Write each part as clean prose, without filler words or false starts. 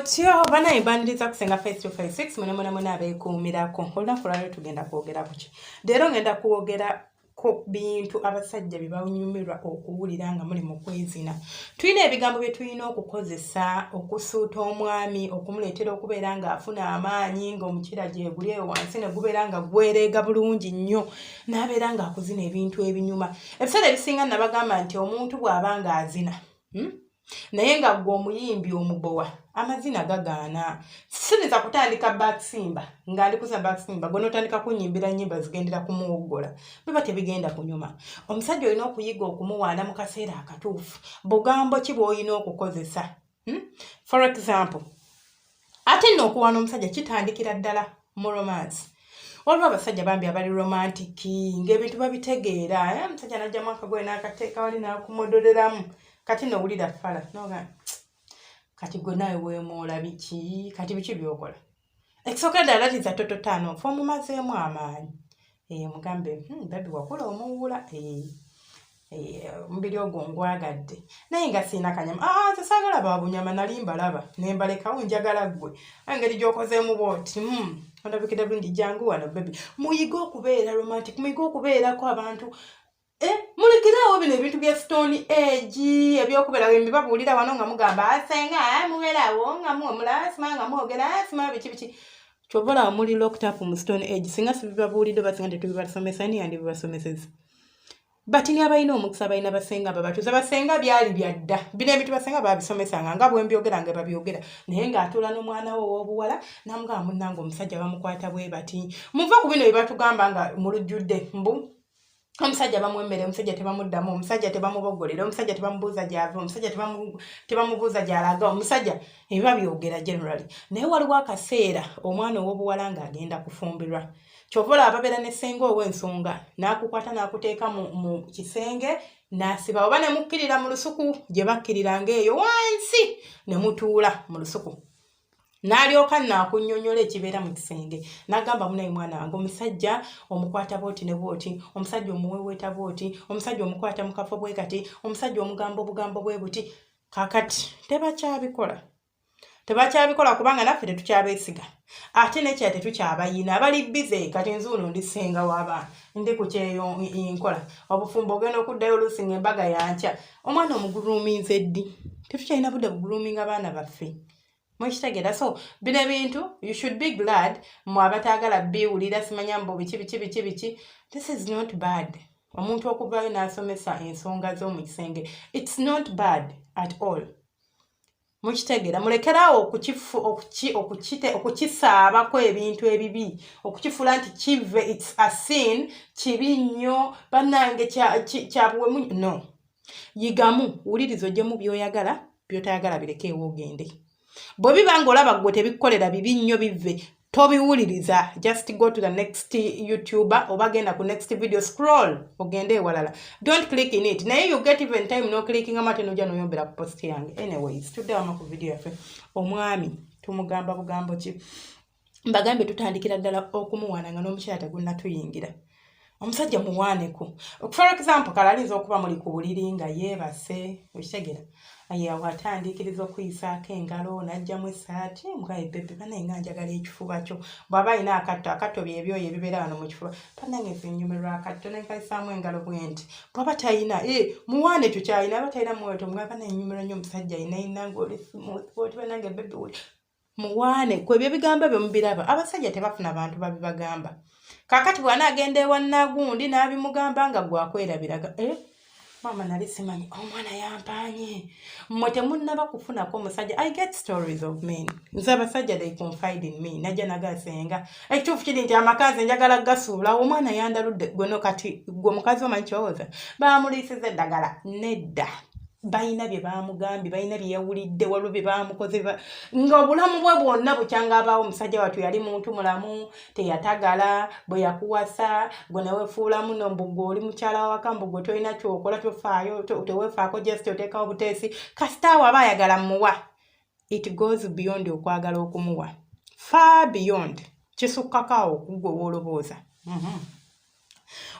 otyo bana ibaniriza kusenga face to face 6 muna abeekuumirako olunaku lwalero tugenda kwogera ku ki leero ngenda kwogera ko bintu abasajja bye banyumirwa okuwulira nga muli mu kwezina. Tulina ebigambo bye tulina okukozesa okusuuta omwami okumuleetera okubeera ng'afuna amaanyi ng'omukira gyeguli eyo wansi ne gubeera nga gwereega bulungi nnyo n'abeera ng'akuzina ebintu ebinyuma. Ebiseera ebisinga nabagamba nti omuntu bw'aba ng'azina naye nga gwe omuyimbi omubowa amazina gagaana. Siniza kutandika backsimba ng'ali kuza backsimba gwe n'otandika kunyimbira nnyimba zigendera kumuwoggola biba tebigenda kunyuma. Omusajja olina okuyiga okumuwaana mu kaseera akatuufu. Bugambo ki bw'olina okukozesa? For example, ate nno okuwaana omusajja kitandikira ddala mu romance. Waliwo abasajja bambi abali romantiki ng'ebintu babitegeera. Omusajja n'ajjamu akagoye n'akateeka wali n'akumodoleramu. Kati nowulira fala noga kati gwe nawe weemoola biki kati biki byokola ekisooka ddala tiza tototaano fo mumazeemu amaanyi mugambe babi wakula omuwula omubiri ogwo ngwagadde naye nga siina kanyama tesaagala babunyama nali mbalaba ne mbalekawo njagala ggwe engeri gy'okozeemu bw'oti ondabikira bulungi jangu wano babi muyige okubeera romantic muyige okubeerako abantu mulekerawo bino ebintu bya stone age ebyokubeera emibabuulira wano nga mugamba asenga mubeerawo nga muwomula sima nga mwogera sima biki kyovolawo muli locked up mu stone age singa sibibabuulidde basinga tetubibasomesa ni yandi bibasomeseza but ni abalina omukisa balina basenga babatuuza basenga byali byadda bino ebintu basenga babisomesanga nga bwembyogera nga babyogera naye ng'atuula n'omwana we ow'obuwala namugamba munnange omusajja bamukwata bwe bati muva ku bino bye batugamba nga mulujjudde mbu omusajja bamwemmere omusajja tebamuddamu omusajja tebamuboggolera omusajja tebamubuuza gy'ava omusajja tebamubuuza gy'alaga omusajja ebiba byogera generally naye waliwo akaseera omwana ow'obuwala ng'agenda kufumbirwa kyovola ababeera n'essenga ow'ensonga n'akukwata n'akuteeka mu kisenge n'asiba oba ne mukkirira mu lusuku gye bakkiriranga eyo wansi ne mutuula mu lusuku n'alyoka naakunnyonnyola ekibeera mu kisenge n'agamba munaye mwana wange omusajja omukwata bwoti ne bwoti omusajja omuweweeta bwoti omusajja omukwata mu kafo bwe kati omusajja omugamba obugambo bwe buti kakati tebakyabikola kubanga naffe tetukyabeesiga ate nekya tetukyabayina abali bize kati nzuuno ndisenga w'abaana ndi ku kyeyo nkola obufumbo ogenda okuddayo oluusi ng'embaga yankya omwana omuguluuminze ddi tetukyalina budde buguluuminga abaana baffe mwekitegeera so bino ebintu you should be glad mu abataagala biwulira simanya mbu biki this is not bad omuntu okuvaayo n'asomesa ensonga z'omu kisenge it's not bad at all mwekitegeera mulekeraawo okukisaabako ebintu ebibi okukifuula nti kive it's a sin kibi nnyo bannange kyabuwemu no yigamu wuliriza ogyemu by'oyagala by'otayagala birekeewo ogende bwe biba ng'olaba gwe tebikukolera bibi nnyo bive tobiwuliriza just go to the next YouTuber oba genda ku next video scroll ogende ewalala don't click in it naye you get even time no clicking amate nojja noyombera ku post yange anyways tuddewamu ku video yaffe omwami tumugamba bugambo ki mbagambe tutandikira ddala okumuwaana nga n'omukyala tegunnatuyingira omusajja muwaaneko for example kalalinza okuba muli ku buliri nga yeebase okitegera watandikiriza okuyisaako engalo n'ajjamu essaati mugaye bebe banaye nga njagala ekifuba kyo bw'aba alina akatto byebyoyo ebibeera wano mu kifuba bannange nze nnyumirwa akatto nenkalisaamu engalo bwenti bw'aba talina muwaane tukyalina aba talina muweto mugaba banaye nnyumirwa nnyo omusajja alina inanga oli smooth bannange bebe oli muwaane ku ebyo ebigambo byo mubiraba abasajja tebafuna bantu babibagamba kakati bw'anaagenda ewa nnagundi n'abimugamba nga gwakwerabiraga mama nali simanyi omwana yampaanye mmwe temunnaba kufunako omusajja I get stories of men nze abasajja they confide in me najja nagasenga ekituufu kiri nti amaka nze njagala gasuula omwana yandaludde gweno kati gwe mukazi omanyi kyowooza baamuliisiza eddagala nedda balina bye baamugambye balina bye yawulidde waliwo bye baamukoze ng'obulamu bwe bwonna bukyanga abaawo omusajja wattu yali muntu mulamu teyatagala bwe yakuwasa gwe neweefuulamu nombugwe oli mukyala wawaka mbugwe tolina kyokola tofaayo teweefaako just oteekawo buteesi kasitaawo aba ayagala muwa it goes beyond okwagala okumuwa far beyond kisukkako awo okugwe w'olobooza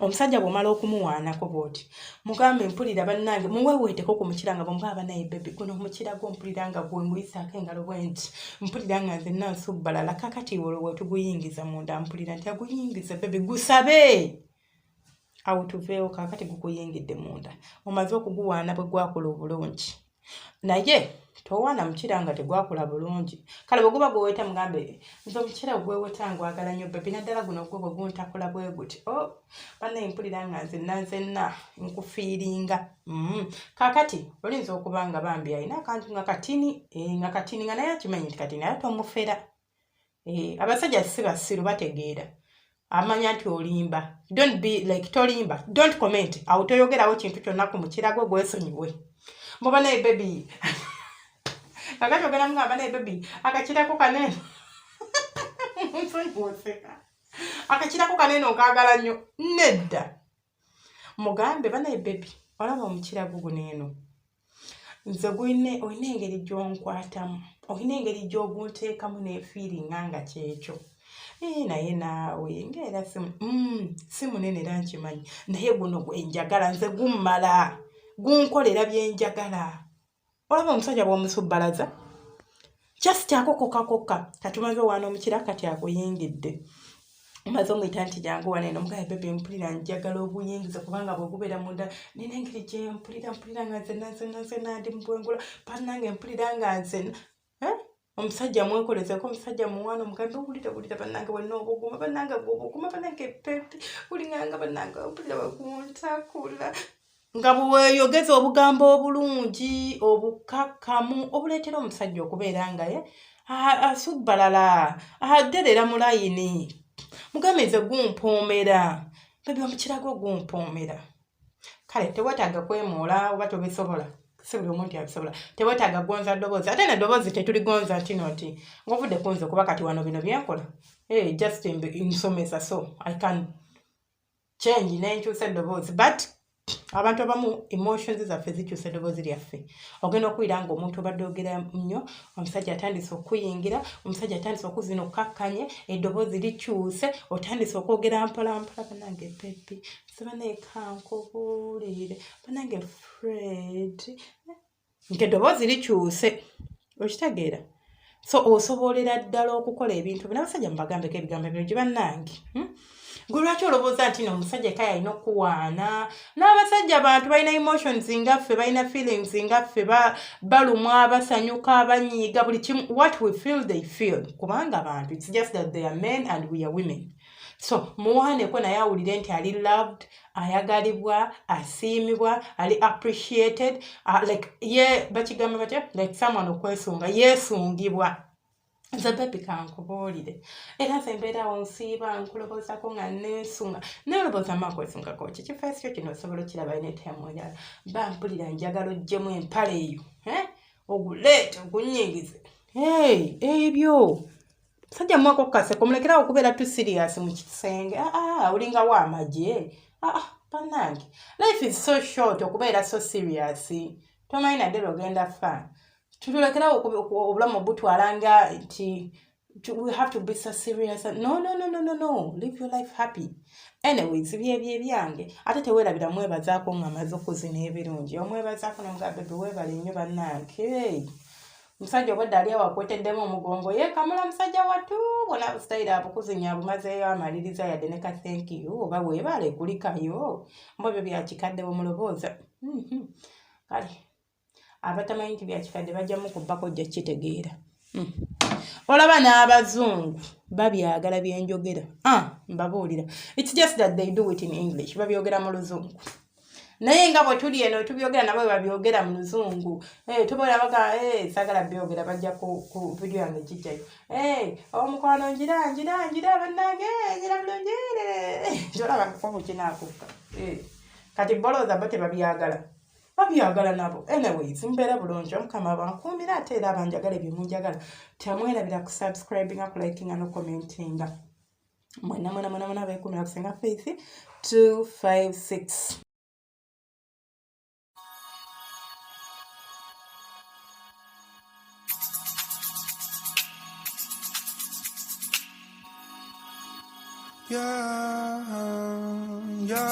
omusajja bw'omala okumuwaanako bw'oti mugambe mpulira bannange muweweeteko ku mukira nga bwomugaba naye bebi guno omukira gwo mpulira nga gwe nguyisaako engalo bwenti mpulira nga nze nansubbalala kakati olwo tuguyingiza munda mpulira nti aguyingize bebi gusabe awo tuveewo kakati gukuyingidde munda omaze okuguwaana bwe gwakula obulungi naye towaana mukira nga tegwakula bulungi kale bwe guba gweweeta mugambe nze omukira ogweweeta ngwagala nnyo bebi naddala guno gwe bwe guntakula bwe guti bannaye mpulira nga nzenna nkufiiringa kakati olinza okuba nga bambi alina akantu nga katini nga naye akimanyi nti katini aye tomufera abasajja si basiru bategeera amanya nti olimba don't be like tolimba don't comment awo toyogerawo kintu kyonna ku mukira gwe gwesonyiwe mboba naye bebi kakati ogenda mugamba naye bebi akakirako kanene nsonyiwoseka akakirako kanene okaagala nnyo nedda mugambe banaye bebi olaba omukira gwo guno eno nze olina engeri gy'onkwatamu olina engeri gy'ogunteekamu neefiiringa nga kyekyo naye naawe ngaera si munene era nkimanyi naye guno gwenjagala nze gummala gunkolera byenjagala olaba omusajja bw'omusubbalaza just akokokakokka katumaze owaana omukira kati akuyingidde omaze omuyita nti jangu waneeno mugaye bebi mpulira njagala oguyingiza kubanga bwegubeera munda nina engeri gye mpulira nga nzenna ndi mubwengula bannange mpulira nga nzenna omusajja mwekolezeko omusajja muwaana omugambe owulira bannange wenna obuguma bannange bwobuguma bannange pepi ulinganga bannange mpulira baguntakula nga bweyogeza obugambo obulungi obukakkamu obuleetera omusajja okubeera nga ye asubbalala aderera mu layini mugambe nze gumpoomera bebi omukira gwo gumpoomera kale tewetaaga kwemuula oba tobisobola si buli omuntu abisobola tewetaaga gonza ddoboozi ate neddoboozi tetuligonza ntino nti ngaovudde kunze kuba kati wano bino byenkola just nsomesa so I can change nenkyusa eddoboozi but abantu abamu emotions zaffe zikyusa eddoboozi lyaffe ogenda okuwira nga omuntu obadde ogera nnyo omusajja atandise okuyingira omusajja atandise okuzina okukakkanye eddoboozi likyuse otandise okwogera mpolampola bannange pepi sibanaye kankubuulire bannange Fred ng'eddoboozi likyuse okitegeera so osobolera ddala okukola ebintu bino abasajja mubagambeko ebigambo bino gye bannange gwe lwaki olowooza nti omusajja ekaya alina okuwaana n'abasajja abantu balina emotions ngaffe balina feelings ngaffe balumwa basanyuka banyiiga buli kimu what we feel they feel kubanga abantu it's just that they are men and we are women so muwaaneko naye awulire nti ali loved ayagalibwa asiimibwa ali appreciated like ye bakigamba batya like someone okwesunga yeesungibwa nze bebi kankubuulire era nze mbeerawo nsiiba nkuloboozako nga neesunga neelobooza mu akwesungako kikifo ekyo kino osobola okiraba netemu endala bampulira njagala oggyemu empale eyo oguleete ogunyingize ebyo musajja mwako kaseko mulekerawo okubeera tu serious mu kisenge olinga wa amagye bannange life is so short okubeera so serious tomanyi naddala ogenda fa tulekerawo obulamu obutwala nga nti we have to be so serious no live your life happy anyways byebyange ate teweerabira mwebazaako nga amaze okuzina ebirungi omwebazaako nomugaa bebe weebale nnyo bannange musajja obwadde ali awo akweteddemu omugongo yeekamula musajja wattu bona busitayira abukuzinya abumazeeyo amaliriza yadde ne ka thank you oba weebale kulikayo mba ebyo byakikadde bwemulobooza kale abatamanyi nti byakikadde bajjamu kubbako jja kitegeera olaba n'abazungu babyagala byenjogera mbabuulira it's just that they do it in English babyogera mu luzungu naye nga bwe tuli eno tubyogera nabo babyogera mu luzungu tubola baga saagala byogera bajja ku video yange kijjayo omukwano njira bannange njira bulungi tolaba kakomo kinaakukka kati bolooza bo tebabyagala nabo anyways mbeera bulungi omukama bankuumira ate era abanjagala ebyo munjagala temwerabira ku subscribinga ku likinga no commentinga mwena beekumira kusenga Faith 256 Yeah. your